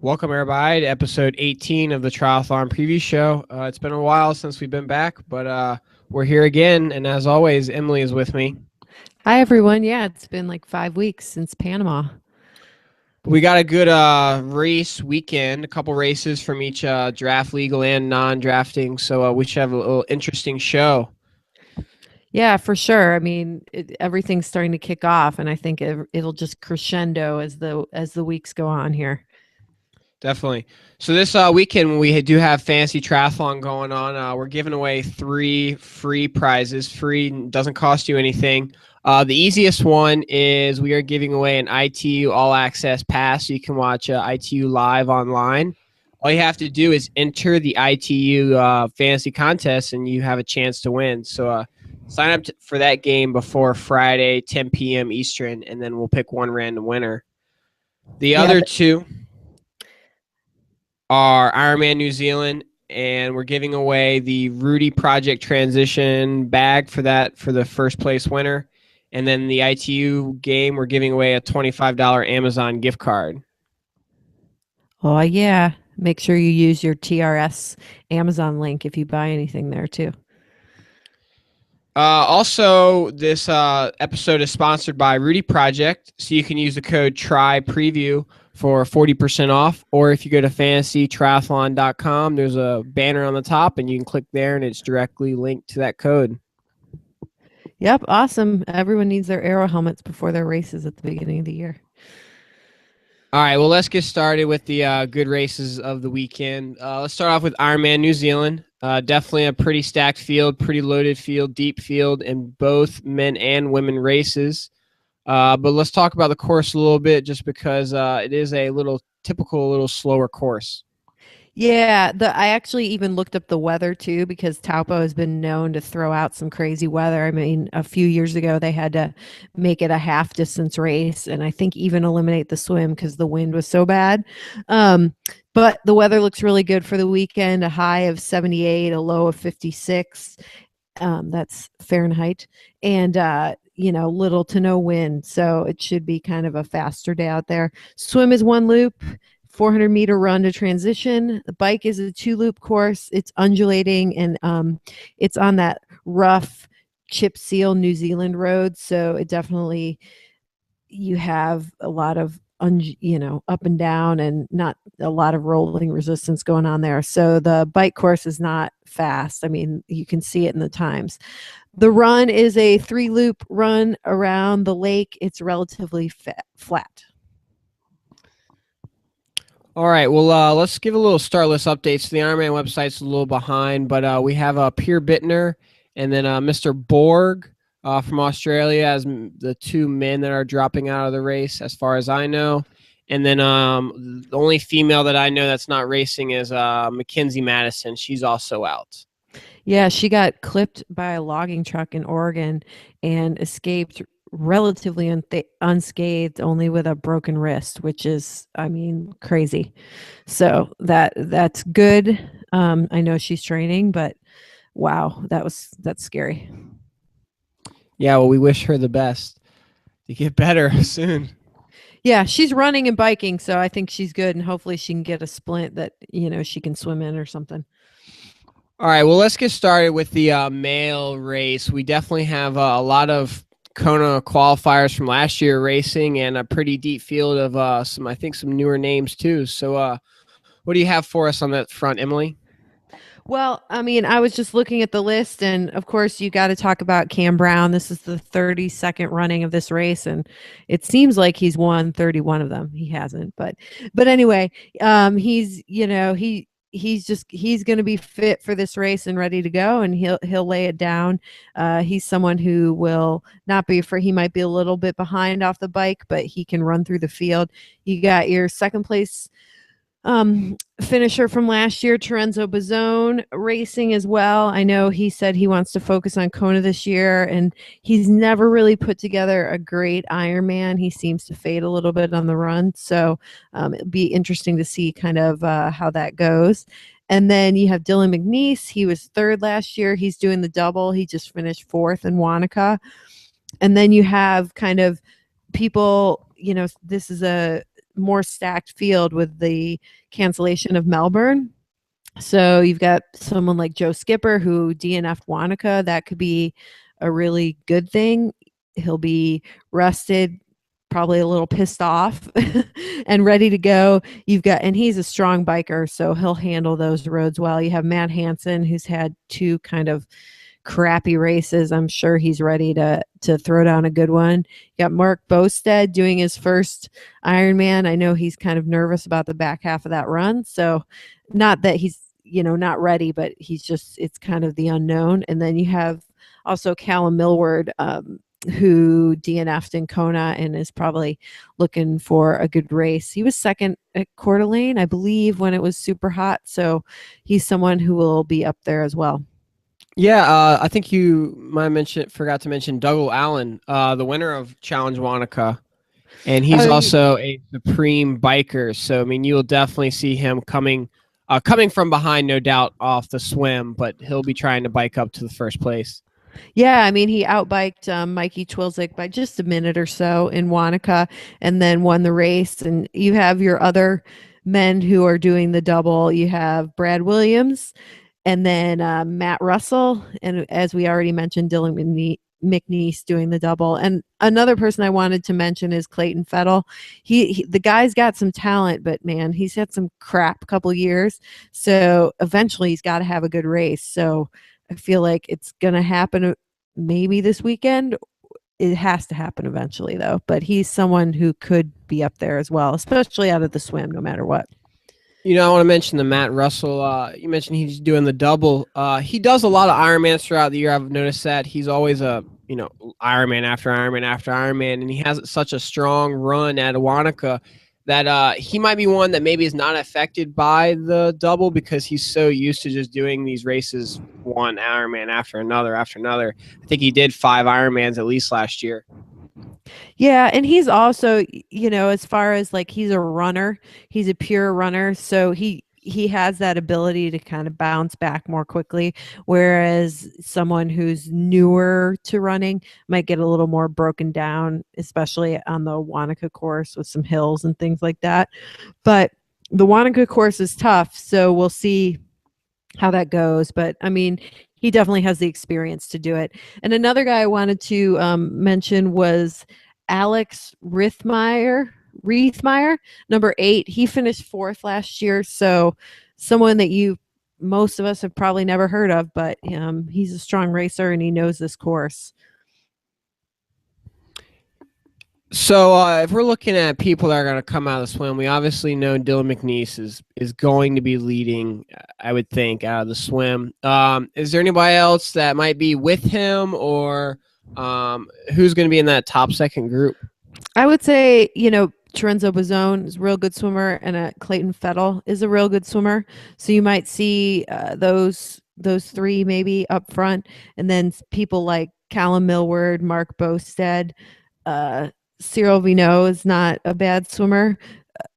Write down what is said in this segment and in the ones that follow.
Welcome, everybody, to episode 18 of the Triathlon Preview Show. It's been a while since we've been back, but we're here again. And as always, Emily is with me. Hi, everyone. Yeah, it's been like 5 weeks since Panama. We got a good race weekend, a couple races from each draft legal and non-drafting. So we should have a little interesting show. Yeah, for sure. I mean, everything's starting to kick off, and I think it'll just crescendo as the weeks go on here. Definitely. So this weekend we do have fantasy triathlon going on. We're giving away 3 free prizes. Free, doesn't cost you anything. The easiest one is we are giving away an ITU All Access Pass, so you can watch ITU live online. All you have to do is enter the ITU fantasy contest, and you have a chance to win. So sign up for that game before Friday, 10 p.m. Eastern, and then we'll pick one random winner. The other two are Ironman New Zealand, and we're giving away the Rudy Project Transition bag for the first place winner. And then the ITU game, we're giving away a $25 Amazon gift card. Oh, yeah. Make sure you use your TRS Amazon link if you buy anything there, too. Also, this episode is sponsored by Rudy Project, so you can use the code TRYPREVIEW for 40% off, or if you go to fantasytriathlon.com, there's a banner on the top, and you can click there, and it's directly linked to that code. Yep, awesome. Everyone needs their aero helmets before their races at the beginning of the year. All right, well, let's get started with the good races of the weekend. Let's start off with Ironman New Zealand. Definitely a pretty stacked field, pretty loaded field, deep field in both men and women races. But let's talk about the course a little bit, just because it is a little slower course. Yeah, I actually even looked up the weather too, because Taupo has been known to throw out some crazy weather. I mean, a few years ago they had to make it a half distance race, and I think even eliminate the swim because the wind was so bad. But the weather looks really good for the weekend. A high of 78, a low of 56. That's Fahrenheit, and little to no wind, so it should be kind of a faster day out there. Swim is 1 loop. 400-meter run to transition. The bike is a 2-loop course. It's undulating, and it's on that rough chip seal New Zealand road. So it definitely, you have a lot of up and down, and not a lot of rolling resistance going on there. So the bike course is not fast. I mean, you can see it in the times. The run is a 3-loop run around the lake. It's relatively flat. All right, well, let's give a little start list updates. The Ironman website's a little behind, but we have Pierre Bittner and then Mr. Borg from Australia as the 2 men that are dropping out of the race, as far as I know. And then the only female that I know that's not racing is Mackenzie Madison. She's also out. Yeah, she got clipped by a logging truck in Oregon and escaped relatively unscathed, only with a broken wrist, which is, I mean, crazy. So that's good. I know she's training, but wow, that's scary. Yeah, well, we wish her the best to get better soon. Yeah, she's running and biking, so I think she's good, and hopefully she can get a splint that she can swim in or something. All right, well, let's get started with the male race. We definitely have a lot of Kona qualifiers from last year racing, and a pretty deep field of some newer names too. So what do you have for us on that front, Emily? Well, I mean, I was just looking at the list, and of course you got to talk about Cam Brown. This is the 32nd running of this race, and it seems like he's won 31 of them. He hasn't, but anyway, he's he's going to be fit for this race and ready to go, and he'll lay it down. He's someone who will not be afraid. He might be a little bit behind off the bike, but he can run through the field. You got your second place finisher from last year, Terenzo Bozzone, racing as well. I know he said he wants to focus on Kona this year, and he's never really put together a great Ironman. He seems to fade a little bit on the run, so it'll be interesting to see kind of how that goes. And then you have Dylan McNeese. He was 3rd last year. He's doing the double. He just finished 4th in Wanaka. And then you have kind of people, this is a more stacked field with the cancellation of Melbourne. So you've got someone like Joe Skipper who DNF'd Wanaka. That could be a really good thing. He'll be rested, probably a little pissed off and ready to go. And he's a strong biker, so he'll handle those roads well. You have Matt Hansen, who's had 2 kind of crappy races. I'm sure he's ready to throw down a good one. You got Mark Bostad doing his first Ironman. I know he's kind of nervous about the back half of that run. So not that he's, not ready, but it's kind of the unknown. And then you have also Callum Millward, who DNF'd in Kona and is probably looking for a good race. He was second at Coeur d'Alene, I believe, when it was super hot. So he's someone who will be up there as well. Yeah, I think you forgot to mention Dougal Allen, the winner of Challenge Wanaka, and he's also a supreme biker. So I mean, you'll definitely see him coming from behind, no doubt, off the swim, but he'll be trying to bike up to the first place. Yeah, I mean, he outbiked Mikey Twilzik by just a minute or so in Wanaka, and then won the race. And you have your other men who are doing the double. You have Brad Williams, and then Matt Russell, and as we already mentioned, Dylan McNeese doing the double. And another person I wanted to mention is Clayton Fettel. The guy's got some talent, but man, he's had some crap couple years. So eventually he's got to have a good race. So I feel like it's going to happen maybe this weekend. It has to happen eventually, though. But he's someone who could be up there as well, especially out of the swim, no matter what. I want to mention the Matt Russell. You mentioned he's doing the double. He does a lot of Ironmans throughout the year. I've noticed that he's always a Ironman after Ironman after Ironman, and he has such a strong run at Wanaka that he might be one that maybe is not affected by the double because he's so used to just doing these races one Ironman after another after another. I think he did 5 Ironmans at least last year. Yeah, and he's also, as far as like he's a runner, he's a pure runner, so he has that ability to kind of bounce back more quickly, whereas someone who's newer to running might get a little more broken down, especially on the Wanaka course with some hills and things like that. But the Wanaka course is tough, so we'll see how that goes. But I mean, he definitely has the experience to do it. And another guy I wanted to mention was Alex Riethmeyer, number 8. He finished 4th last year. So someone that most of us have probably never heard of, but he's a strong racer and he knows this course. So if we're looking at people that are going to come out of the swim, we obviously know Dylan McNeese is going to be leading, I would think, out of the swim. Is there anybody else that might be with him, or who's going to be in that top second group? I would say, Terenzo Bozzone is a real good swimmer, and Clayton Fettel is a real good swimmer. So you might see those 3 maybe up front, and then people like Callum Millward, Mark Bostad, Cyril Vineau is not a bad swimmer.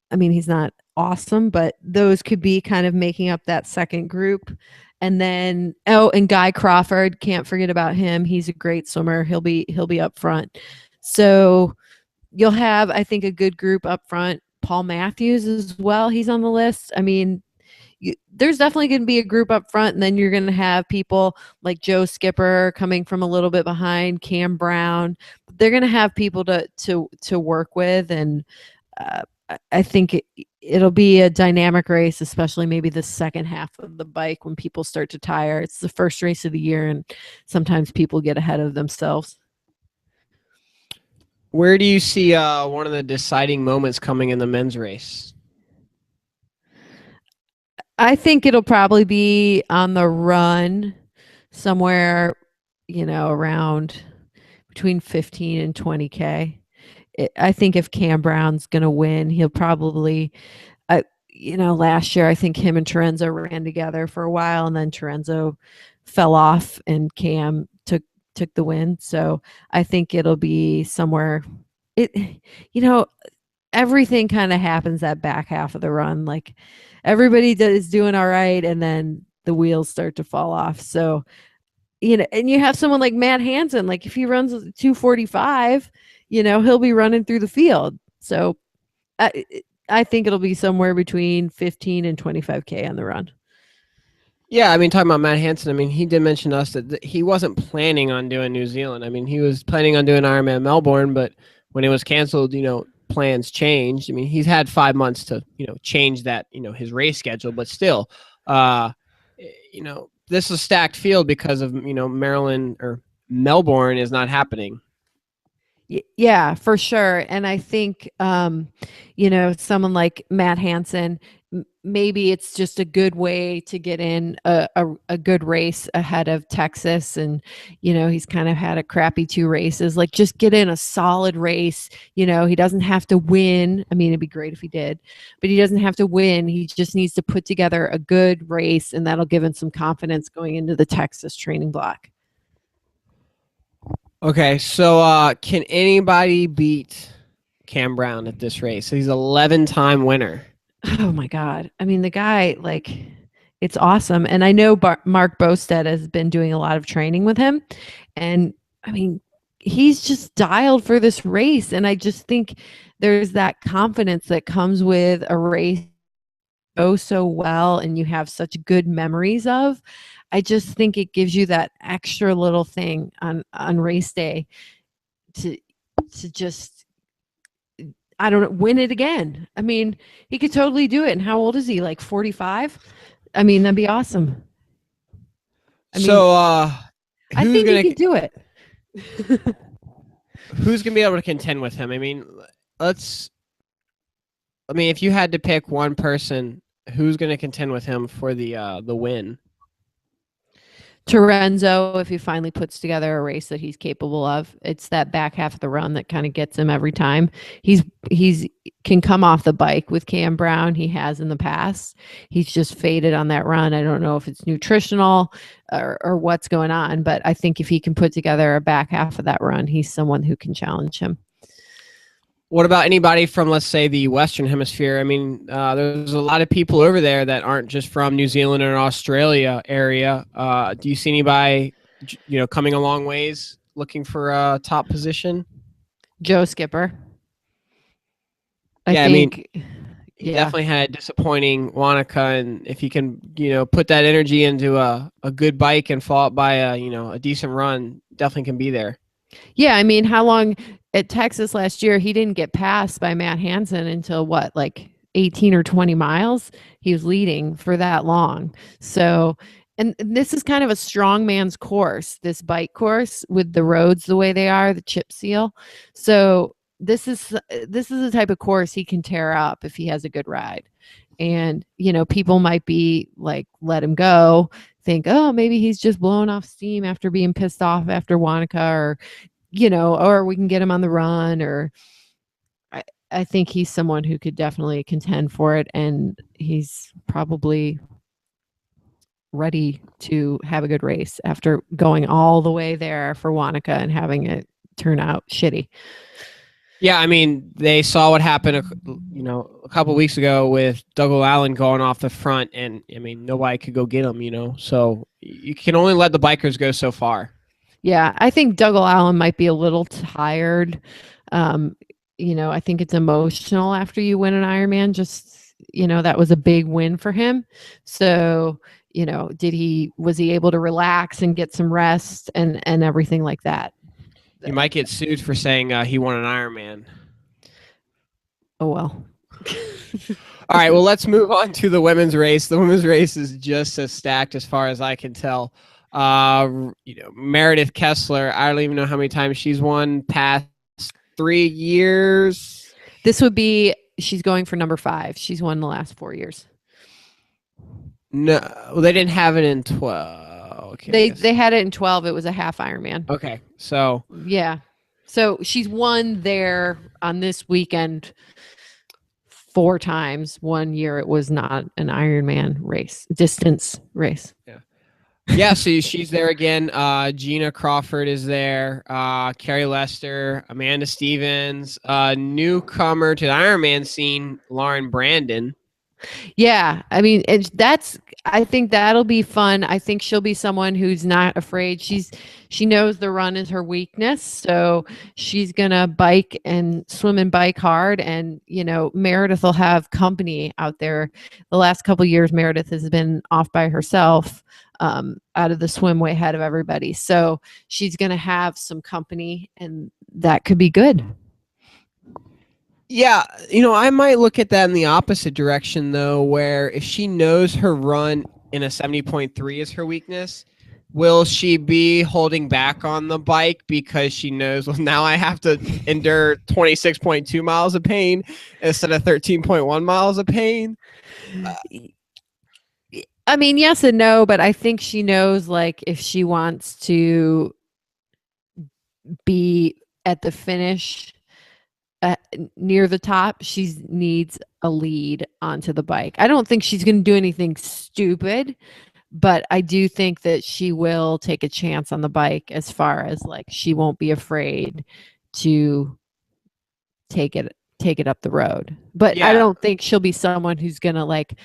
I mean, he's not awesome, but those could be kind of making up that second group. And then, and Guy Crawford, can't forget about him. He's a great swimmer. He'll be up front. So you'll have, I think, a good group up front. Paul Matthews as well. He's on the list. I mean, there's definitely going to be a group up front, and then you're going to have people like Joe Skipper coming from a little bit behind, Cam Brown. They're going to have people to work with, and I think it'll be a dynamic race, especially maybe the second half of the bike when people start to tire. It's the first race of the year, and sometimes people get ahead of themselves. Where do you see one of the deciding moments coming in the men's race? I think it'll probably be on the run somewhere, around between 15 and 20K. I think if Cam Brown's going to win, he'll probably, last year, I think him and Terenzo ran together for a while, and then Terenzo fell off and Cam took the win. So I think it'll be somewhere, everything kind of happens that back half of the run. Like everybody is doing all right, and then the wheels start to fall off. So, and you have someone like Matt Hansen, like if he runs 2:45, he'll be running through the field. So I, I think it'll be somewhere between 15 and 25K on the run. Yeah, I mean, talking about Matt Hansen, I mean, he did mention to us that he wasn't planning on doing New Zealand. I mean, he was planning on doing Ironman Melbourne, but when it was canceled, plans changed. I mean, he's had 5 months to, change that, his race schedule, but still, uh, this is a stacked field because of, Maryland or Melbourne is not happening. Yeah, for sure. And I think, someone like Matt Hansen, maybe it's just a good way to get in a good race ahead of Texas. And, he's kind of had a crappy 2 races, like just get in a solid race. He doesn't have to win. I mean, it'd be great if he did, but he doesn't have to win. He just needs to put together a good race, and that'll give him some confidence going into the Texas training block. Okay, so can anybody beat Cam Brown at this race? He's 11-time winner. Oh my God. I mean, the guy, like, it's awesome. And I know Mark Bostad has been doing a lot of training with him. And I mean, he's just dialed for this race. And I just think there's that confidence that comes with a race go so well and you have such good memories of. I just think it gives you that extra little thing on race day to just, I don't know, win it again. I mean, he could totally do it. And how old is he? Like 45? I mean, that'd be awesome. I think he could do it. Who's gonna be able to contend with him? I mean, if you had to pick one person, who's gonna contend with him for the win? Terenzo, if he finally puts together a race that he's capable of, it's that back half of the run that kind of gets him every time. He's can come off the bike with Cam Brown. He has in the past. He's just faded on that run. I don't know if it's nutritional or what's going on, but I think if he can put together a back half of that run, he's someone who can challenge him. What about anybody from, let's say, the Western Hemisphere? I mean, there's a lot of people over there that aren't just from New Zealand or Australia area. Do you see anybody, coming a long ways looking for a top position? Joe Skipper. I think he definitely had disappointing Wanaka, and if he can, put that energy into a good bike and follow up by a decent run, definitely can be there. Yeah, I mean, how long at Texas last year, he didn't get passed by Matt Hansen until what, like 18 or 20 miles? He was leading for that long. So, and this is kind of a strong man's course, this bike course with the roads the way they are, the chip seal. So this is the type of course he can tear up if he has a good ride. And, people might be like, let him go, think, oh, maybe he's just blowing off steam after being pissed off after Wanaka, or, or we can get him on the run, or I think he's someone who could definitely contend for it. And he's probably ready to have a good race after going all the way there for Wanaka and having it turn out shitty. Yeah, I mean, they saw what happened, a couple of weeks ago with Douglas Allen going off the front, and I mean, nobody could go get him, so you can only let the bikers go so far. Yeah, I think Douglas Allen might be a little tired. I think it's emotional after you win an Ironman. Just, that was a big win for him. So, was he able to relax and get some rest and everything like that? You might get sued for saying he won an Ironman. Oh, well. All right, well, let's move on to the women's race. The women's race is just as stacked as far as I can tell. Meredith Kessler, I don't even know how many times she's won past 3 years. She's going for number 5. She's won the last 4 years. No, well, they didn't have it in 12. Okay, they had it in 12. It was a half Ironman. Okay, so yeah, so she's won there on this weekend 4 times. 1 year it was not an Ironman race, distance race. Yeah, so she's there again. Gina Crawford is there. Carrie Lester, Amanda Stevens, newcomer to the Ironman scene, Lauren Brandon. Yeah, I mean, I think that'll be fun. I think she'll be someone who's not afraid. She knows the run is her weakness, so she's gonna bike and swim and bike hard. And Meredith will have company out there. The last couple years, Meredith has been off by herself, out of the swim way ahead of everybody. So she's gonna have some company, and that could be good. Yeah, I might look at that in the opposite direction though, where if she knows her run in a 70.3 is her weakness, will she be holding back on the bike because she knows, well, now I have to endure 26.2 miles of pain instead of 13.1 miles of pain? I mean, yes and no, but I think she knows, like, if she wants to be at the finish, near the top, she needs a lead onto the bike. I don't think she's going to do anything stupid, but I do think that she will take a chance on the bike, as far as, like, she won't be afraid to take it up the road. But I Yeah. don't think she'll be someone who's going to, like,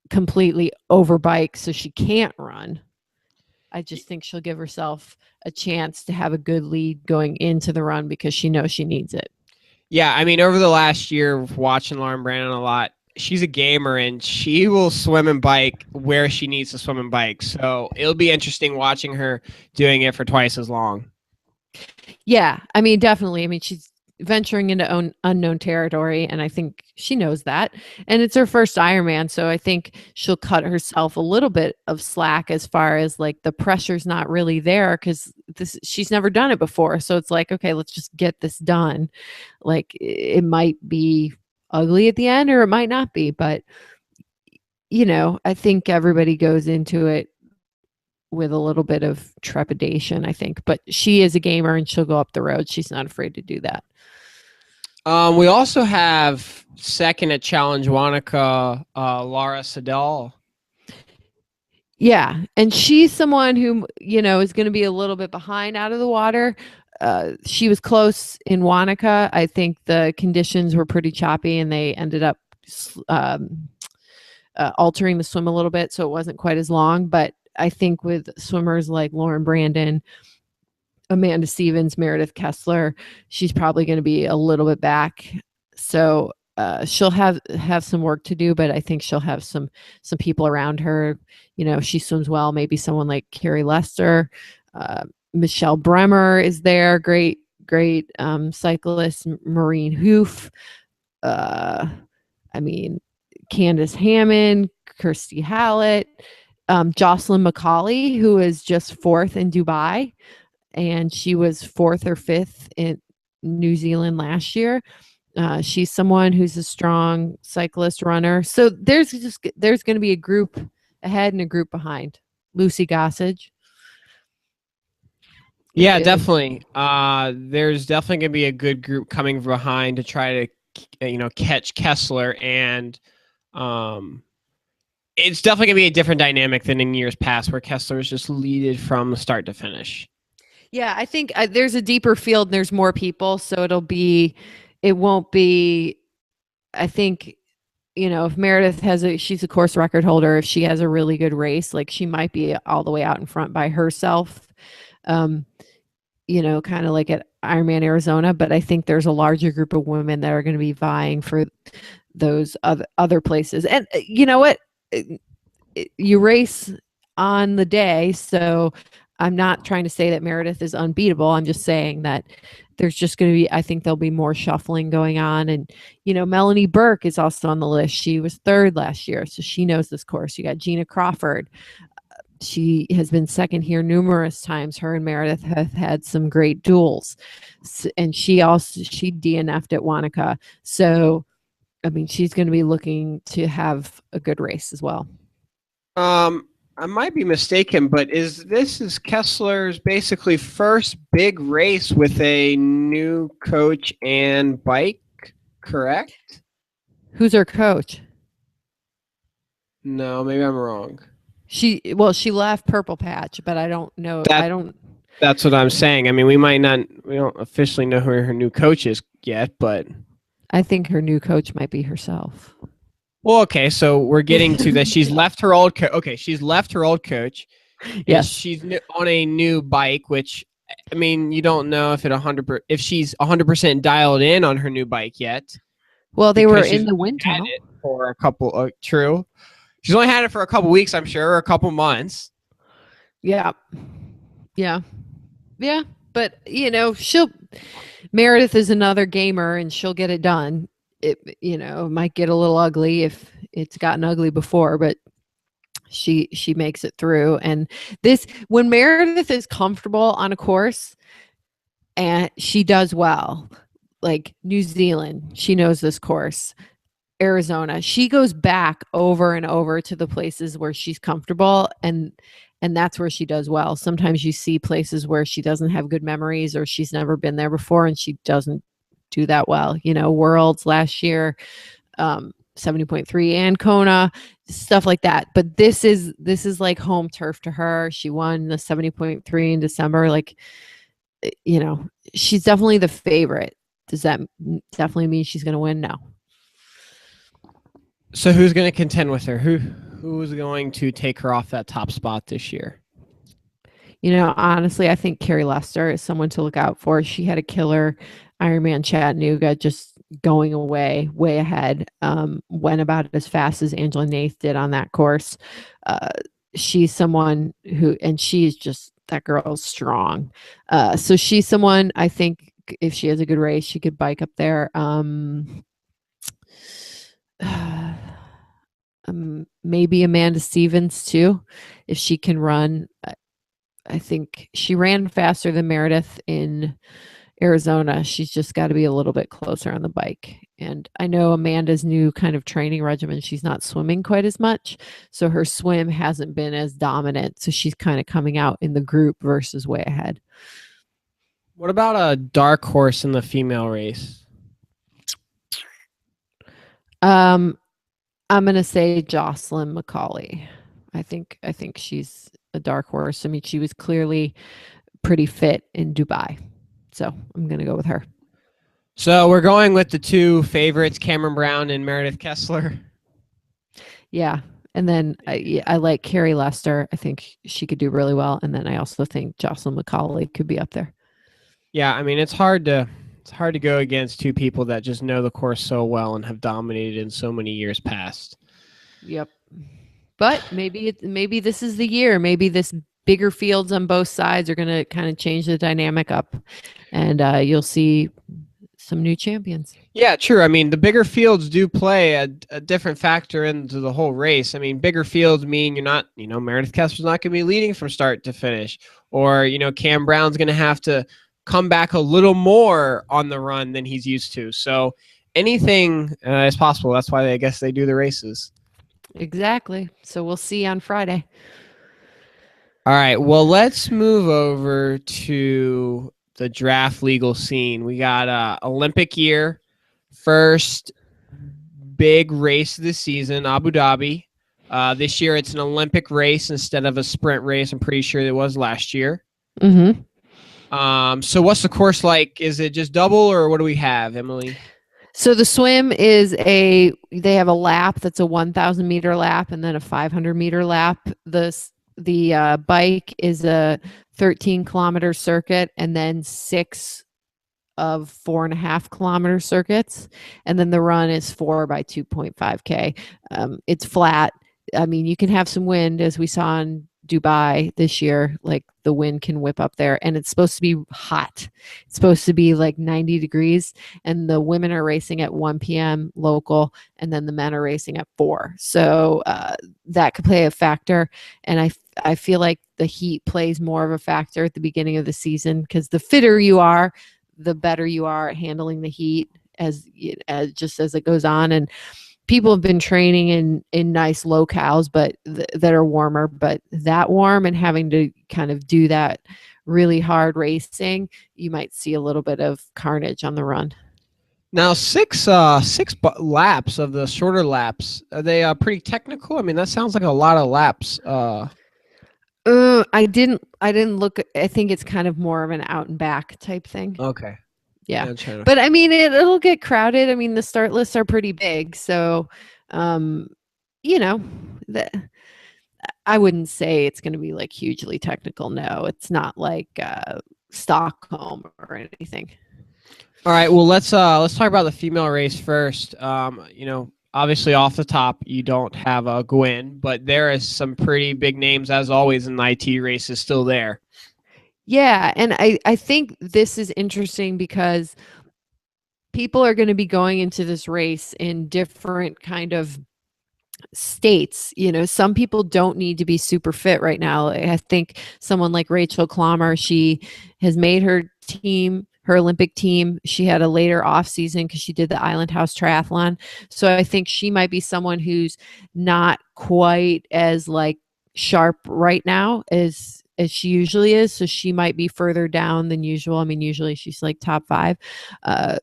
completely overbike so she can't run. I just think she'll give herself a chance to have a good lead going into the run because she knows she needs it. Yeah, I mean, over the last year, watching Lauren Brandon a lot, she's a gamer and she will swim and bike where she needs to swim and bike. So it'll be interesting watching her doing it for twice as long. Yeah, I mean, definitely. I mean, she's venturing into unknown territory, and I think she knows that. And it's her first Ironman, so I think she'll cut herself a little bit of slack, as far as, like, the pressure's not really there, because she's never done it before. So it's like, okay, let's just get this done. Like, it might be ugly at the end, or it might not be, but I think everybody goes into it with a little bit of trepidation, I think. But she is a gamer and she'll go up the road. She's not afraid to do that. We also have second at Challenge Wanaka, Laura Sedal. Yeah. And she's someone who, is going to be a little bit behind out of the water. She was close in Wanaka. I think the conditions were pretty choppy and they ended up altering the swim a little bit, so it wasn't quite as long. But I think with swimmers like Lauren Brandon, Amanda Stevens, Meredith Kessler, she's probably going to be a little bit back. So she'll have some work to do, but I think she'll have some people around her. She swims well. Maybe someone like Carrie Lester, Michelle Bremer is there. Great cyclist. Maureen Hoof. I mean, Candace Hammond, Kirsty Hallett, Jocelyn McCauley, who is just fourth in Dubai, and she was fourth or fifth in New Zealand last year. She's someone who's a strong cyclist runner. So there's going to be a group ahead and a group behind. Lucy Gossage. Yeah, definitely. There's definitely going to be a good group coming behind to try to, catch Kessler, and it's definitely going to be a different dynamic than in years past, where Kessler is just leaded from start to finish. Yeah, I think there's a deeper field and there's more people, so it won't be. I think, if Meredith she's a course record holder. If she has a really good race, like, she might be all the way out in front by herself. Kind of like at Ironman Arizona, but I think there's a larger group of women that are going to be vying for those other places. And you know what? You race on the day, so I'm not trying to say that Meredith is unbeatable. I'm just saying that there's just going to be, I think there'll be more shuffling going on. And, Melanie Burke is also on the list. She was third last year, so she knows this course. You got Gina Crawford. She has been second here numerous times. Her and Meredith have had some great duels. And she DNF'd at Wanaka. So, I mean, she's going to be looking to have a good race as well. I might be mistaken, but this is Kessler's basically first big race with a new coach and bike, correct? Who's her coach? No, maybe I'm wrong. She left Purple Patch, but I don't know. That's what I'm saying. I mean, we don't officially know who her new coach is yet, but I think her new coach might be herself. Well, okay, so we're getting to that. She's left her old okay, she's left her old coach, and Yes. she's on a new bike. Which, I mean, you don't know if if she's 100% dialed in on her new bike yet, Well, they were because in she's the only wind had tunnel. it for a couple. True, she's only had it for a couple weeks, I'm sure, or a couple months. Yeah. Yeah. Yeah. But, Meredith is another gamer and she'll get it done. It might get a little ugly if it's gotten ugly before, but she makes it through. And when Meredith is comfortable on a course and she does well, like New Zealand, she knows this course. Arizona, she goes back over and over to the places where she's comfortable, and that's where she does well. Sometimes you see places where she doesn't have good memories or she's never been there before and she doesn't do that well. Worlds last year, 70.3 and Kona, stuff like that. But this is like home turf to her. She won the 70.3 in December. Like, she's definitely the favorite. Does that definitely mean she's going to win? No. So who's going to contend with her? Who's going to take her off that top spot this year? Honestly, I think Carrie Lester is someone to look out for. She had a killer Ironman Chattanooga, just going away, way ahead. Went about as fast as Angela Nath did on that course. She's someone and she's just, that girl's strong. So she's someone, I think if she has a good race, she could bike up there. Maybe Amanda Stevens too, if she can run. I think she ran faster than Meredith in Arizona. She's just got to be a little bit closer on the bike. And I know Amanda's new kind of training regimen, she's not swimming quite as much. So her swim hasn't been as dominant. So she's kind of coming out in the group versus way ahead. What about a dark horse in the female race? I'm going to say Jocelyn McCauley. I think she's a dark horse. I mean, she was clearly pretty fit in Dubai. So I'm going to go with her. So we're going with the two favorites, Cameron Brown and Meredith Kessler. Yeah. And then I like Carrie Lester. I think she could do really well. And then I also think Jocelyn McCauley could be up there. Yeah, I mean, it's hard to go against two people that just know the course so well and have dominated in so many years past. Yep. But maybe this is the year. Maybe this bigger fields on both sides are going to kind of change the dynamic up, and you'll see some new champions. Yeah, true. I mean, the bigger fields do play a different factor into the whole race. I mean, bigger fields mean you're not, Meredith Kessler's not going to be leading from start to finish, or, Cam Brown's going to have to come back a little more on the run than he's used to. So anything is possible. That's why I guess they do the races. Exactly. So we'll see on Friday. All right. Well, let's move over to the draft legal scene. We got Olympic year, first big race of the season, Abu Dhabi. This year it's an Olympic race instead of a sprint race. I'm pretty sure it was last year. Mm-hmm. So what's the course like? Is it just double, or what do we have, Emily? So the swim is they have a lap that's a 1,000 meter lap and then a 500 meter lap. The bike is a 13 kilometer circuit and then 6 of 4.5 kilometer circuits. And then the run is 4 by 2.5K. It's flat. I mean, you can have some wind, as we saw in Dubai this year. Like, the wind can whip up there, and it's supposed to be hot. It's supposed to be like 90 degrees, and the women are racing at 1 p.m. local, and then the men are racing at 4. So that could play a factor. And I feel like the heat plays more of a factor at the beginning of the season, because the fitter you are, the better you are at handling the heat as it goes on. And people have been training in nice locales, but that are warmer, but that warm and having to kind of do that really hard racing, you might see a little bit of carnage on the run. Now, six laps of the shorter laps, are they pretty technical? I mean, that sounds like a lot of laps. I didn't look. I think it's kind of more of an out and back type thing. Okay. Yeah. Yeah, China. But I mean, it'll get crowded. I mean, the start lists are pretty big. So, um, you know, the, I wouldn't say it's going to be like hugely technical. No, it's not like Stockholm or anything. All right, well let's talk about the female race first. Obviously off the top you don't have a Gwyn, but there is some pretty big names as always in the IT races still there. Yeah, and I think this is interesting because people are going to be going into this race in different kind of states. Some people don't need to be super fit right now. I think someone like Rachel Klammer, she has made her team, her Olympic team. She had a later off season because she did the Island House Triathlon. So I think she might be someone who's not quite as like sharp right now as she usually is. So she might be further down than usual. I mean, usually she's like top 5.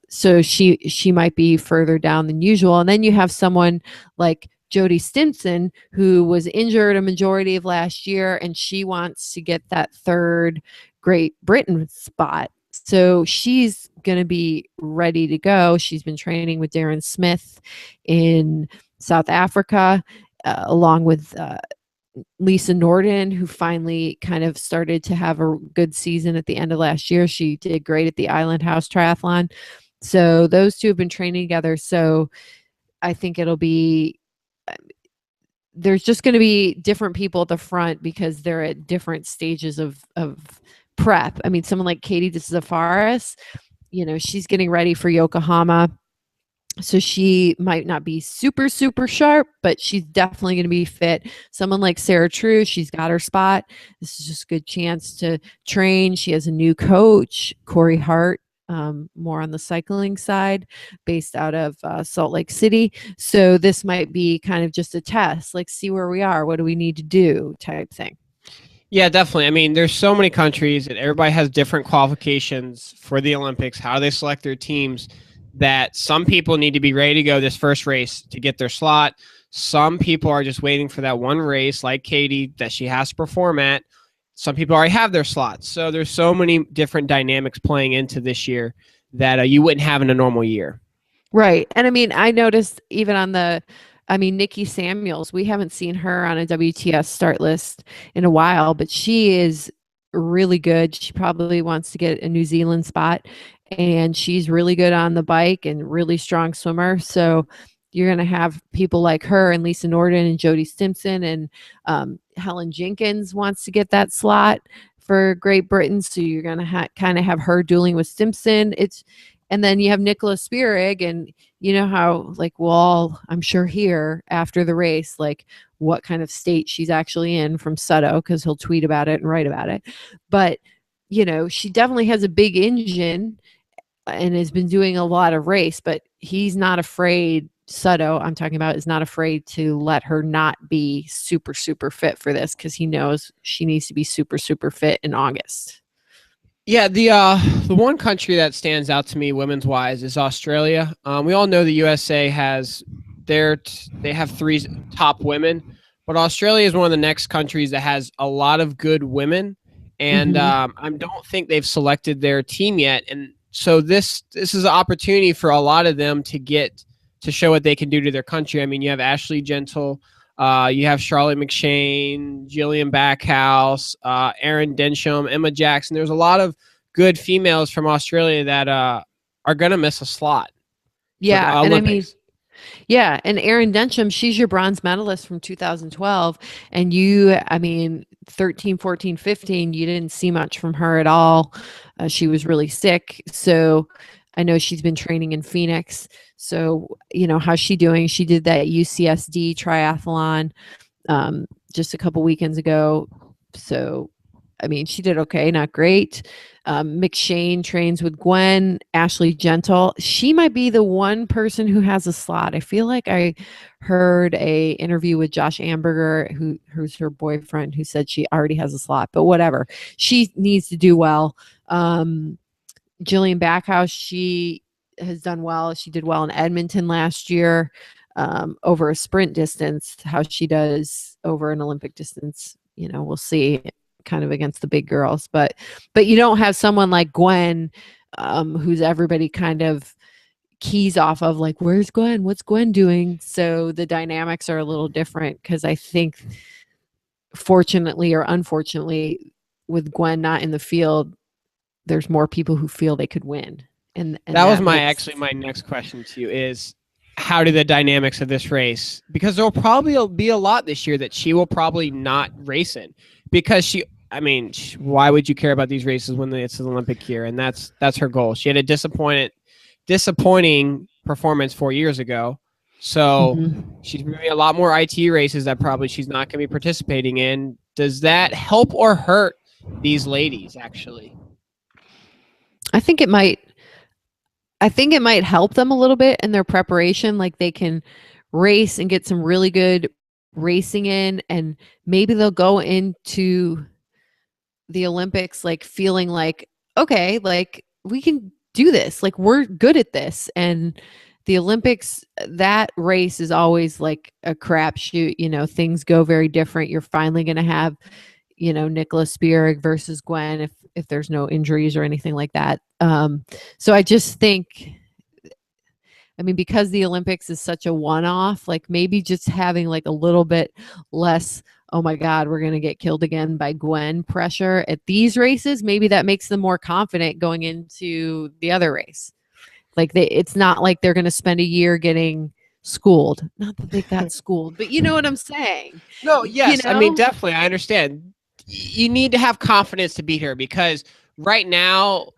So she might be further down than usual. And then you have someone like Jody Stimson, who was injured a majority of last year, and she wants to get that third Great Britain spot. So she's going to be ready to go. She's been training with Darren Smith in South Africa, along with Lisa Norden, who finally kind of started to have a good season at the end of last year. She did great at the Island House Triathlon. So those two have been training together. So I think there's just going to be different people at the front because they're at different stages of prep. I mean, someone like Katie Zafaris, she's getting ready for Yokohama. So she might not be super, super sharp, but she's definitely going to be fit. Someone like Sarah True, she's got her spot. This is just a good chance to train. She has a new coach, Corey Hart, more on the cycling side, based out of Salt Lake City. So this might be kind of just a test, like see where we are. What do we need to do type thing. Yeah, definitely. I mean, there's so many countries and everybody has different qualifications for the Olympics, how they select their teams, that some people need to be ready to go this first race to get their slot. Some people are just waiting for that one race like Katie that she has to perform at. Some people already have their slots. So there's so many different dynamics playing into this year that you wouldn't have in a normal year. Right. And I mean, I noticed even Nikki Samuels, we haven't seen her on a WTS start list in a while, but she is really good. She probably wants to get a New Zealand spot, and she's really good on the bike and really strong swimmer. So you're going to have people like her and Lisa Norden and Jody Stimson, and Helen Jenkins wants to get that slot for Great Britain. So you're going to kind of have her dueling with Stimson. And then you have Nicholas Spierig, and you know how, like, we'll all, I'm sure, hear after the race, like, what kind of state she's actually in from Sutto, because he'll tweet about it and write about it. But, she definitely has a big engine and has been doing a lot of race, but he's not afraid. Sutto, I'm talking about, is not afraid to let her not be super, super fit for this, because he knows she needs to be super, super fit in August. Yeah, the one country that stands out to me women's wise is Australia. We all know the USA has they have 3 top women, but Australia is one of the next countries that has a lot of good women, and I don't think they've selected their team yet. And so this is an opportunity for a lot of them to show what they can do to their country. I mean, you have Ashley Gentle. You have Charlotte McShane, Jillian Backhouse, Erin Densham, Emma Jackson. There's a lot of good females from Australia that are going to miss a slot. Yeah, and Olympics. And Erin Densham, she's your bronze medalist from 2012. And 13, 14, 15, you didn't see much from her at all. She was really sick. So I know she's been training in Phoenix. So, how's she doing? She did that UCSD triathlon just a couple weekends ago. So, I mean, she did okay, not great. McShane trains with Gwen. Ashley Gentle, she might be the one person who has a slot. I feel like I heard a interview with Josh Amberger, who's her boyfriend, who said she already has a slot, but whatever. She needs to do well. Jillian Backhouse, she has done well. She did well in Edmonton last year over a sprint distance. How she does over an Olympic distance, we'll see, kind of against the big girls. But you don't have someone like Gwen who's everybody kind of keys off of, like, where's Gwen? What's Gwen doing? So the dynamics are a little different because I think, fortunately or unfortunately, with Gwen not in the field, there's more people who feel they could win. And that was my next question to you is, how do the dynamics of this race, because there'll probably be a lot this year that she will probably not race in, because why would you care about these races when it's an Olympic year? And that's her goal. She had a disappointing performance 4 years ago. So she's moving a lot more IT races that probably she's not going to be participating in. Does that help or hurt these ladies, actually? I think it might help them a little bit in their preparation. Like, they can race and get some really good racing in, and maybe they'll go into the Olympics like feeling like, okay, like, we can do this. Like, we're good at this. And the Olympics, that race is always like a crapshoot. You know, things go very different. You're finally going to have, you know, Nicholas Spierig versus Gwen if there's no injuries or anything like that. So I just think, I mean, because the Olympics is such a one-off, like, maybe just having like a little bit less, oh my God, we're going to get killed again by Gwen pressure at these races, maybe that makes them more confident going into the other race. Like, it's not like they're going to spend a year getting schooled. Not that they got schooled, but you know what I'm saying? No, yes. You know? I mean, definitely. I understand. You need to have confidence to beat her, because right now,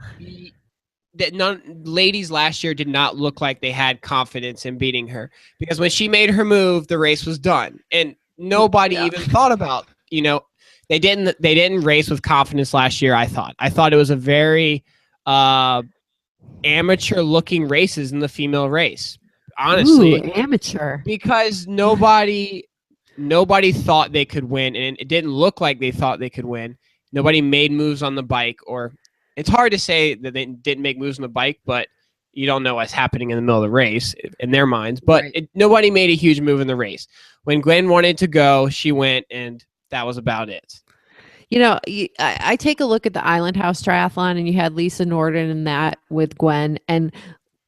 ladies last year did not look like they had confidence in beating her, because when she made her move, the race was done. And nobody even thought about, you know, they didn't race with confidence last year. I thought it was a very amateur looking races in the female race, honestly. Ooh, amateur. Because nobody thought they could win, and it didn't look like they thought they could win. Nobody made moves on the bike, or it's hard to say that they didn't make moves on the bike, but you don't know what's happening in the middle of the race in their minds. But nobody made a huge move in the race. When Gwen wanted to go, she went, and that was about it. You know, I take a look at the Island House Triathlon, and you had Lisa Norden in that with Gwen. And,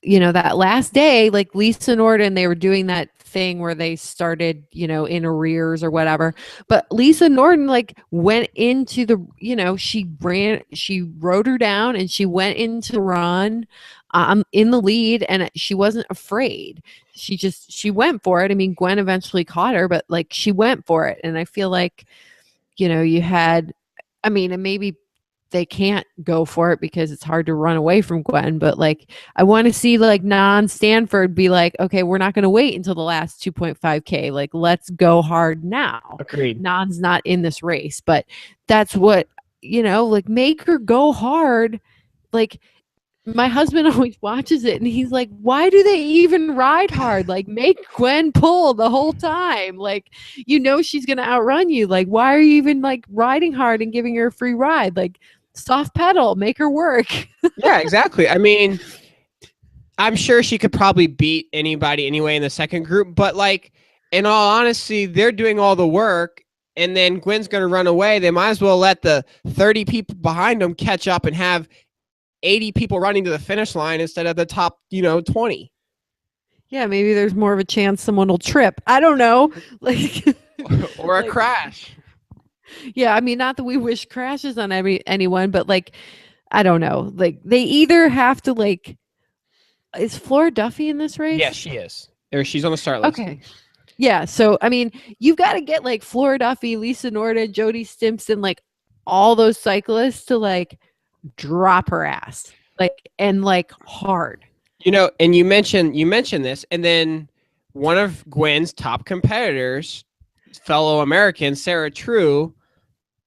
you know, that last day, like, Lisa Norden, they were doing that thing where they started, you know, in arrears or whatever. But Lisa Norden, like, went into the, you know, she rode her down and she went into the run in the lead, and she wasn't afraid. She went for it. I mean, Gwen eventually caught her, but like, she went for it. And I feel like, you know, you had, I mean, and maybe they can't go for it because it's hard to run away from Gwen, but like, I want to see like non-Stanford be like, okay, we're not going to wait until the last 2.5K. Like, let's go hard now. Agreed. Non's not in this race, but that's what, you know, like, make her go hard. Like, my husband always watches it and he's like, why do they even ride hard? Like, make Gwen pull the whole time. Like, you know, she's going to outrun you. Like, why are you even like riding hard and giving her a free ride? Like, soft pedal, make her work. Yeah, exactly. I mean, I'm sure she could probably beat anybody anyway in the second group, but like, in all honesty, they're doing all the work, and then Gwen's going to run away. They might as well let the 30 people behind them catch up and have 80 people running to the finish line instead of the top, 20. Yeah, maybe there's more of a chance someone will trip. I don't know. Like, or a crash. Yeah, I mean, not that we wish crashes on anyone, but like, I don't know. Like, they either have to like, is Flora Duffy in this race? Yes, she is. Or she's on the start list. Okay. Yeah, so I mean, you've got to get like Flora Duffy, Lisa Norden, Jody Stimpson, like all those cyclists to like drop her ass, like, and like hard. And you mentioned this, and then one of Gwen's top competitors, fellow American Sarah True,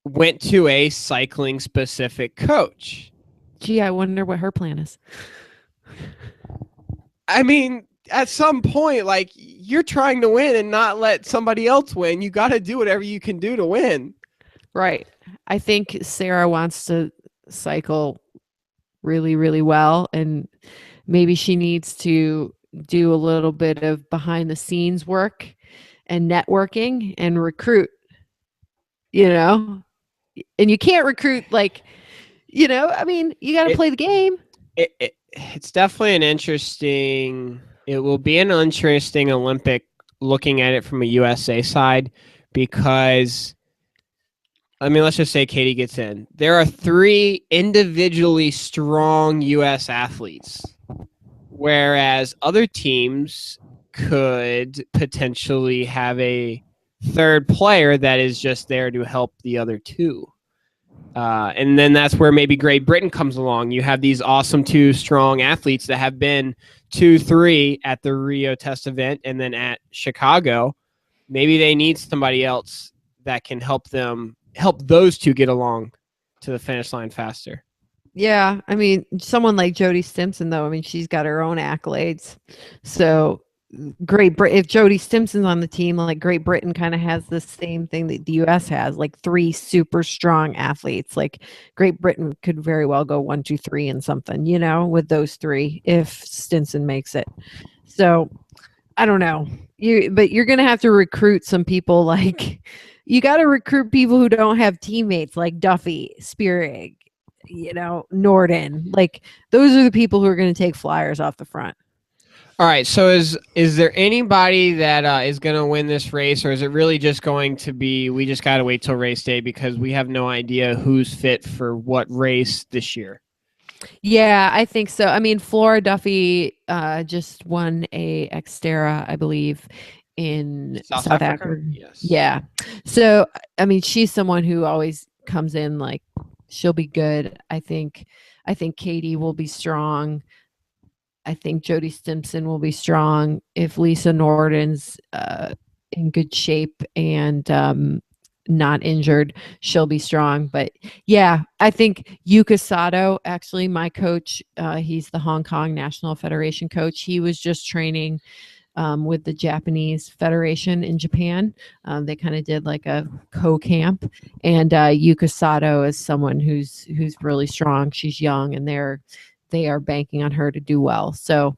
went to a cycling specific coach. Gee, I wonder what her plan is. I mean, at some point, like, you're trying to win and not let somebody else win. You got to do whatever you can do to win. Right. I think Sarah wants to cycle really, really well, and maybe she needs to do a little bit of behind the scenes work and networking and recruit, and you can't recruit like, I mean, you got to play the game. It's definitely an interesting. It will be an interesting Olympic looking at it from a USA side because I mean, let's just say Katie gets in. There are 3 individually strong US athletes, whereas other teams could potentially have a third player that is just there to help the other 2. And then that's where maybe Great Britain comes along. You have these awesome 2 strong athletes that have been 2, 3 at the Rio Test event and then at Chicago. Maybe they need somebody else that can help those 2 get along to the finish line faster. Yeah, I mean, someone like Jody Stimson, though, I mean, she's got her own accolades. So Great Britain, if Jody Stimson's on the team, like Great Britain kind of has the same thing that the US has, like 3 super strong athletes. Like Great Britain could very well go 1, 2, 3 and something, with those 3 if Stinson makes it. So I don't know. But you're gonna have to recruit some people like you got to recruit people who don't have teammates like Duffy, Spearig, Norden. Like those are the people who are going to take flyers off the front. All right. So is there anybody that is going to win this race, or is it really just going to be we just got to wait till race day because we have no idea who's fit for what race this year? Yeah, I think so. I mean, Flora Duffy just won a Xterra, I believe, in South Africa. Yes. Yeah. So, I mean, she's someone who always comes in like she'll be good. I think Katie will be strong. I think Jody Stimson will be strong. If Lisa Norden's in good shape and not injured, she'll be strong. But yeah, I think Yuka Sato, actually my coach, he's the Hong Kong National Federation coach. He was just training with the Japanese Federation in Japan. They kind of did like a co-camp, and Yuka Sato is someone who's really strong. She's young, and they are banking on her to do well. So,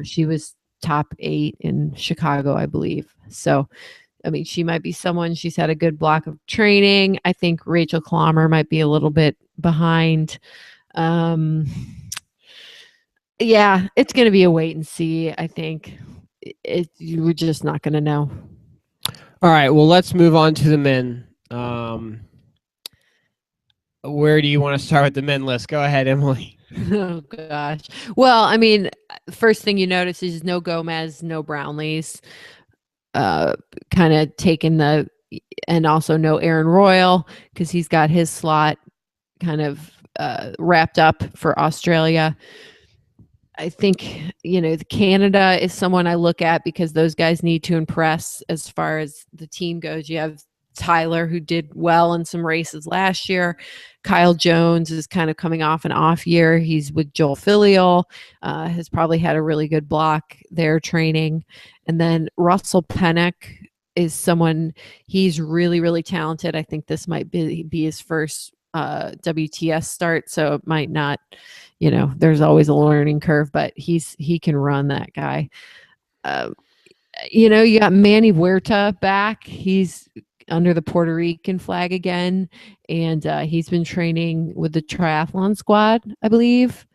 she was top 8 in Chicago, I believe. So, I mean, she might be someone, she's had a good block of training. I think Rachel Klammer might be a little bit behind. Yeah, it's going to be a wait and see. I think we're just not going to know. All right. Well, let's move on to the men. Where do you want to start with the men list? Go ahead, Emily. Oh gosh. Well, I mean, first thing you notice is no Gomez, no Brownlees. Kind of taking and also no Aaron Royal because he's got his slot kind of wrapped up for Australia. I think, Canada is someone I look at because those guys need to impress as far as the team goes. You have Tyler, who did well in some races last year. Kyle Jones is kind of coming off an off year. He's with Joel Filial, has probably had a really good block there training. And then Russell Pennock is someone, he's really, really talented. I think this might be his first WTS start, so it might not, there's always a learning curve, but he can run, that guy. You got Manny Huerta back. He's under the Puerto Rican flag again, and he's been training with the triathlon squad, I believe.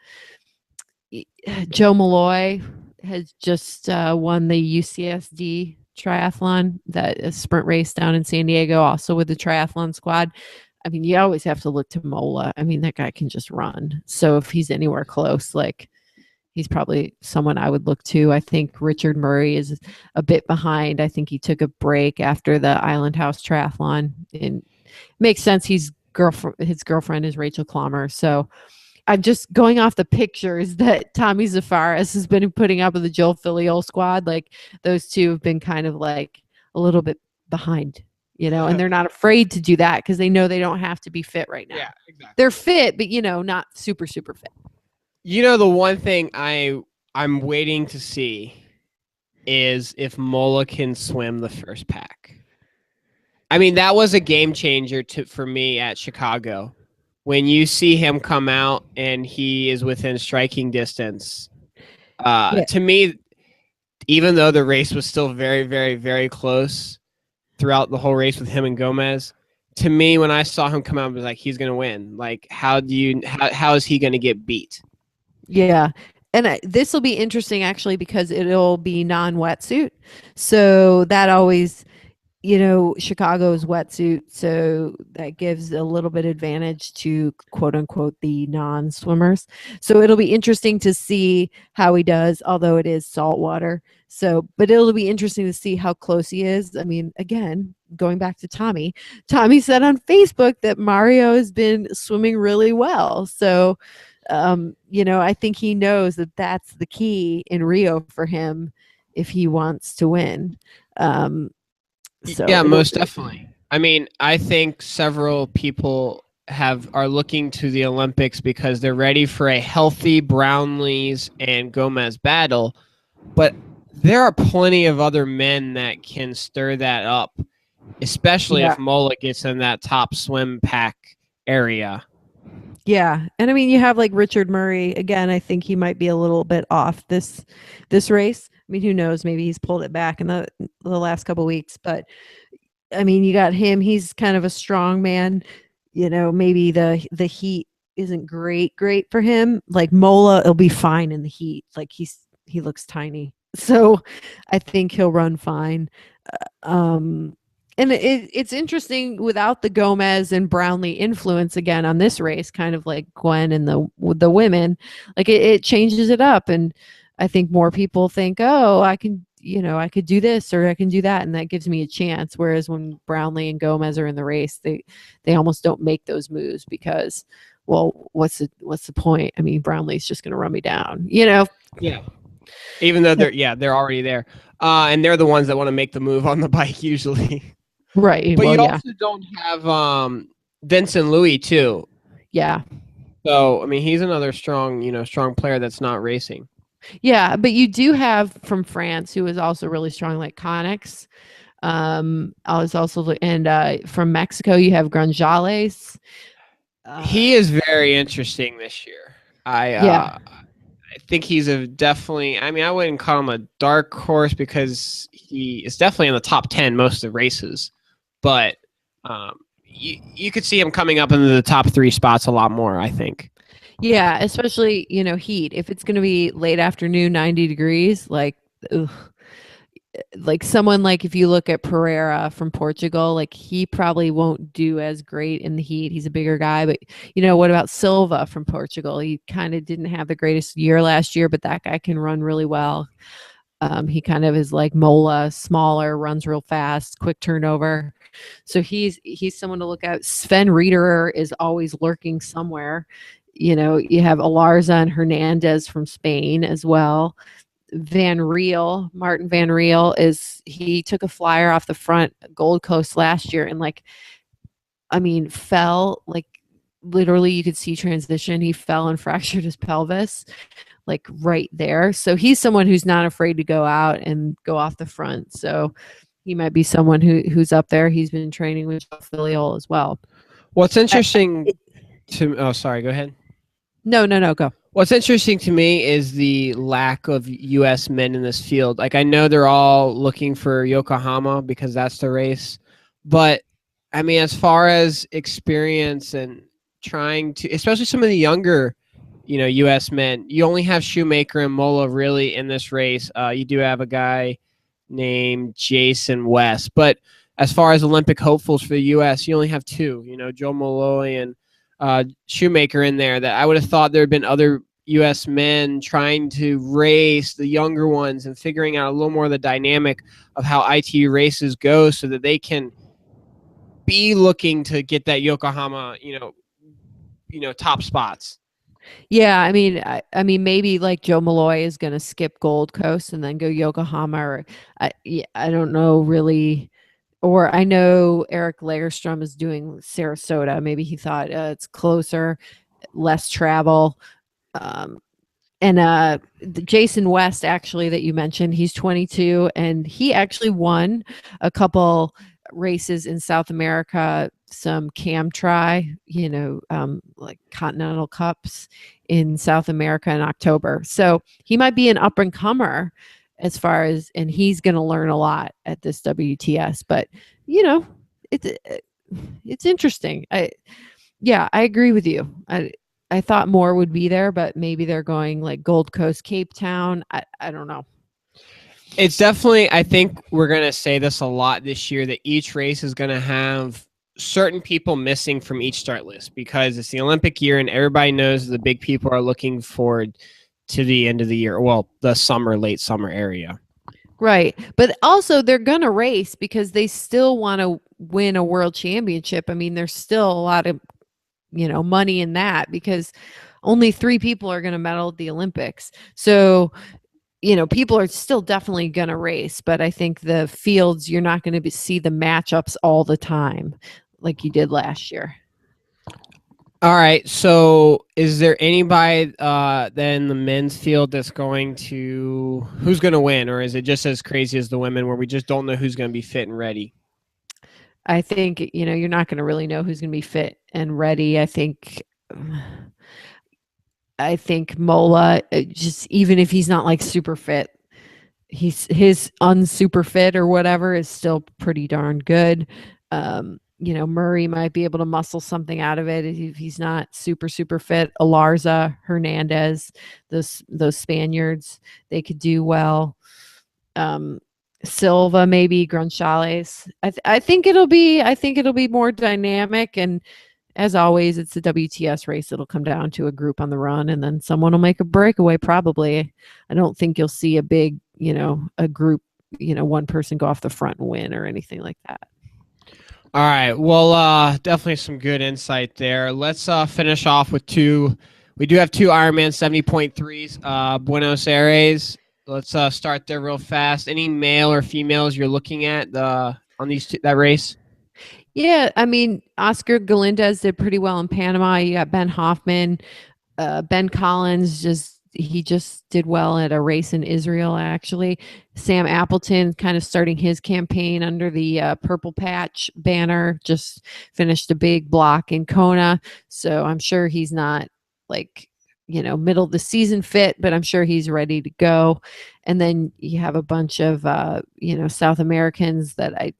Joe Malloy has just won the UCSD triathlon, that a sprint race down in San Diego, also with the triathlon squad. I mean, you always have to look to Mola. I mean, that guy can just run. So if he's anywhere close, like, he's probably someone I would look to. I think Richard Murray is a bit behind. I think he took a break after the Island House triathlon. And makes sense. His girlfriend is Rachel Klammer. So I'm just going off the pictures that Tommy Zafaris has been putting up with the Joel Filial squad. Like, those two have been kind of like a little bit behind, and they're not afraid to do that because they know they don't have to be fit right now. Yeah, exactly. They're fit, but not super, super fit. The one thing I'm waiting to see is if Mola can swim the first pack. I mean, that was a game changer for me at Chicago. When you see him come out and he is within striking distance, to me, even though the race was still very, very, very close throughout the whole race with him and Gomez, to me, when I saw him come out, I was like, he's going to win. Like, how is he going to get beat? Yeah. And this will be interesting actually because it'll be non-wetsuit. So that always, Chicago's wetsuit. So that gives a little bit advantage to quote unquote the non-swimmers. So it'll be interesting to see how he does, although it is salt water. So, but it'll be interesting to see how close he is. I mean, again, going back to Tommy said on Facebook that Mario has been swimming really well. So, I think he knows that that's the key in Rio for him if he wants to win. So Yeah, most definitely. I mean, I think several people are looking to the Olympics because they're ready for a healthy Brownlees and Gomez battle, but there are plenty of other men that can stir that up, especially if Mola gets in that top swim pack area. Yeah. And I mean, you have like Richard Murray again. I think he might be a little bit off this race. I mean, who knows? Maybe he's pulled it back in the last couple of weeks. But I mean, you got him. He's kind of a strong man. Maybe the heat isn't great for him. Like Mola, it'll be fine in the heat. Like he looks tiny, so I think he'll run fine. And it's interesting without the Gomez and Brownlee influence again on this race, kind of like Gwen and the women, like it changes it up. And I think more people think, oh, I could do this or I can do that. And that gives me a chance. Whereas when Brownlee and Gomez are in the race, they almost don't make those moves because, well, what's the point? I mean, Brownlee's just going to run me down, Yeah. Even though they're already there. And they're the ones that want to make the move on the bike usually. Right. But you also don't have Vincent Louis too. Yeah. So, I mean, he's another strong player that's not racing. Yeah, but you do have from France who is also really strong, like Connex. I was also and from Mexico you have Granjales. He is very interesting this year. I think he's definitely. I mean, I wouldn't call him a dark horse because he is definitely in the top 10 most of the races, but you could see him coming up into the top 3 spots a lot more, I think. Yeah, especially, heat. If it's going to be late afternoon, 90 degrees, like, ugh. Like someone like if you look at Pereira from Portugal, like he probably won't do as great in the heat. He's a bigger guy, but what about Silva from Portugal? He kind of didn't have the greatest year last year, but that guy can run really well. He kind of is like Mola, smaller, runs real fast, quick turnover. So he's someone to look at. Sven Riederer is always lurking somewhere. You have Alarza and Hernandez from Spain as well. Martin Van Riel he took a flyer off the front Gold Coast last year and fell, like literally you could see transition. He fell and fractured his pelvis like right there. So he's someone who's not afraid to go out and go off the front. So he might be someone who's up there. He's been training with Filiol as well. What's interesting sorry, go ahead. No, go. What's interesting to me is the lack of U.S. men in this field. Like, I know they're all looking for Yokohama because that's the race. But, I mean, as far as experience and trying to, especially some of the younger, U.S. men, you only have Shoemaker and Mola really in this race. You do have a guy named Jason West. But as far as Olympic hopefuls for the U.S., you only have 2, Joe Molloy and Shoemaker in there. That I would have thought there had been other U.S. men trying to race the younger ones and figuring out a little more of the dynamic of how ITU races go so that they can be looking to get that Yokohama, top spots. Yeah, I mean, maybe like Joe Malloy is going to skip Gold Coast and then go Yokohama, or I don't know really. Or I know Eric Lagerstrom is doing Sarasota. Maybe he thought it's closer, less travel. And Jason West, actually, that you mentioned, he's 22, and he actually won a couple races in South America, some Cam Tri, like Continental Cups in South America in October. So he might be an up and comer as far as, and he's going to learn a lot at this WTS. But it's interesting. I agree with you. I thought more would be there, but maybe they're going like Gold Coast, Cape Town. I don't know. It's definitely, I think we're going to say this a lot this year, that each race is going to have certain people missing from each start list because it's the Olympic year and everybody knows the big people are looking forward to the end of the year. Well, the summer, late summer area. Right. But also they're going to race because they still want to win a world championship. I mean, there's still a lot of, money in that because only 3 people are going to medal at the Olympics. So, people are still definitely going to race, but I think the fields, you're not going to see the matchups all the time like you did last year. All right. So is there anybody then the men's field that's who's going to win? Or is it just as crazy as the women where we just don't know who's going to be fit and ready? I think, you're not going to really know who's going to be fit and ready. I think Mola, just even if he's not like super fit, his unsuper fit or whatever is still pretty darn good. Murray might be able to muscle something out of it if he's not super fit. Alarza, Hernandez, those Spaniards, they could do well. Silva, maybe Grunchales. I think it'll be more dynamic, and as always, it's a WTS race. It'll come down to a group on the run, and then someone will make a breakaway. Probably. I don't think you'll see a big, a group, one person go off the front and win or anything like that. All right. Well, definitely some good insight there. Let's finish off with two. We do have 2 Ironman 70.3s. Buenos Aires. Let's start there real fast. Any male or females you're looking at on that race? Yeah, I mean, Oscar Galindez did pretty well in Panama. You got Ben Hoffman, Ben Collins he just did well at a race in Israel, actually. Sam Appleton kind of starting his campaign under the Purple Patch banner, just finished a big block in Kona. So I'm sure he's not like, middle of the season fit, but I'm sure he's ready to go. And then you have a bunch of, South Americans that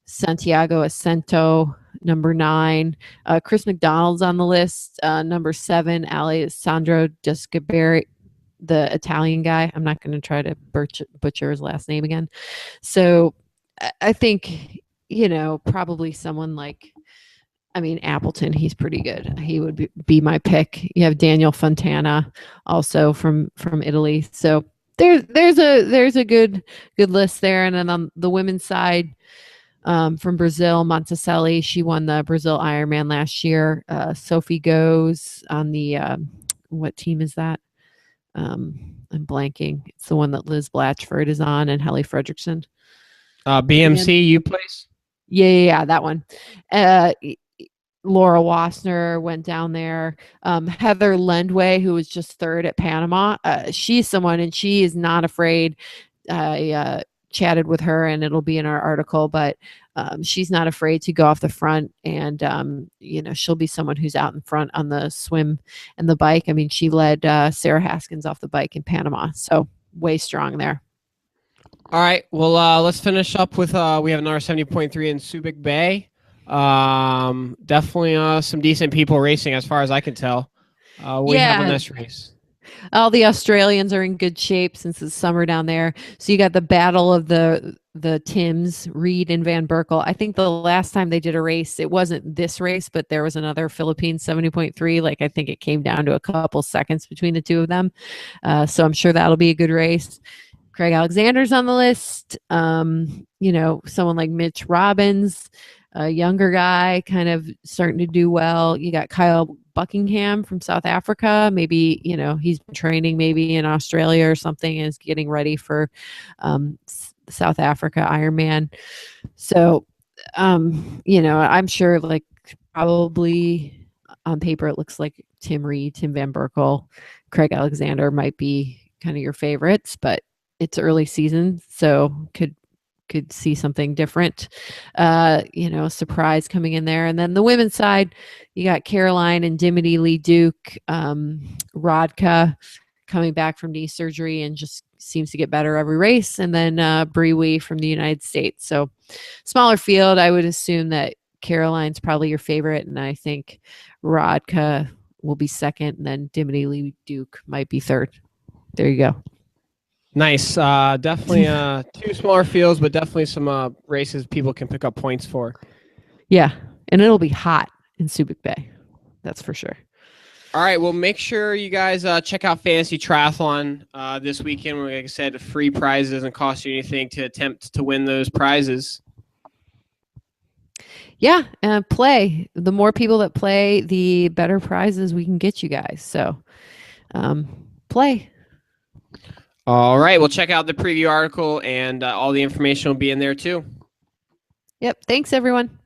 Santiago Ascento, number 9. Chris McDonald's on the list. Number 7, Alessandro Descaberi, the Italian guy. I'm not going to try to butcher his last name again. So I think, probably someone like, Appleton, he's pretty good. He would be my pick. You have Daniel Fontana also from Italy. So there's a good list there. And then on the women's side, from Brazil, Monticelli, she won the Brazil Ironman last year. Sophie goes on the what team is that? I'm blanking. It's the one that Liz Blatchford is on and Helly Fredrickson. BMC, you place? Yeah, that one. Laura Wassner went down there. Heather Lendway, who was just 3rd at Panama, she's someone, and she is not afraid. I chatted with her, and it'll be in our article, but she's not afraid to go off the front, and she'll be someone who's out in front on the swim and the bike. I mean, she led Sarah Haskins off the bike in Panama, so way strong there. All right, well, let's finish up with we have another 70.3 in Subic Bay. Definitely some decent people racing as far as I can tell. What do you have on this race? All the Australians are in good shape since it's summer down there. So you got the battle of the Tims, Reed and Van Berkel. I think the last time they did a race, it wasn't this race, but there was another Philippines 70.3. Like, I think it came down to a couple seconds between the two of them. So I'm sure that'll be a good race. Craig Alexander's on the list. Someone like Mitch Robbins, a younger guy, kind of starting to do well. You got Kyle Buckingham from South Africa. Maybe, he's been training maybe in Australia or something and is getting ready for South Africa Ironman. So, I'm sure, like, probably on paper, it looks like Tim Reed, Tim Van Berkel, Craig Alexander might be kind of your favorites, but it's early season, so could see something different, surprise coming in there. And then the women's side, you got Caroline and Dimity Lee Duke, Rodka coming back from knee surgery and just seems to get better every race. And then Bree Wee from the United States. So smaller field, I would assume that Caroline's probably your favorite. And I think Rodka will be second, and then Dimity Lee Duke might be third. There you go. Nice. Definitely two smaller fields, but definitely some races people can pick up points for. Yeah, and it'll be hot in Subic Bay. That's for sure. All right. Well, make sure you guys check out Fantasy Triathlon this weekend. Like I said, free prizes, doesn't cost you anything to attempt to win those prizes. Yeah, and play. The more people that play, the better prizes we can get you guys. So play. All right. Well, check out the preview article, and all the information will be in there too. Yep. Thanks, everyone.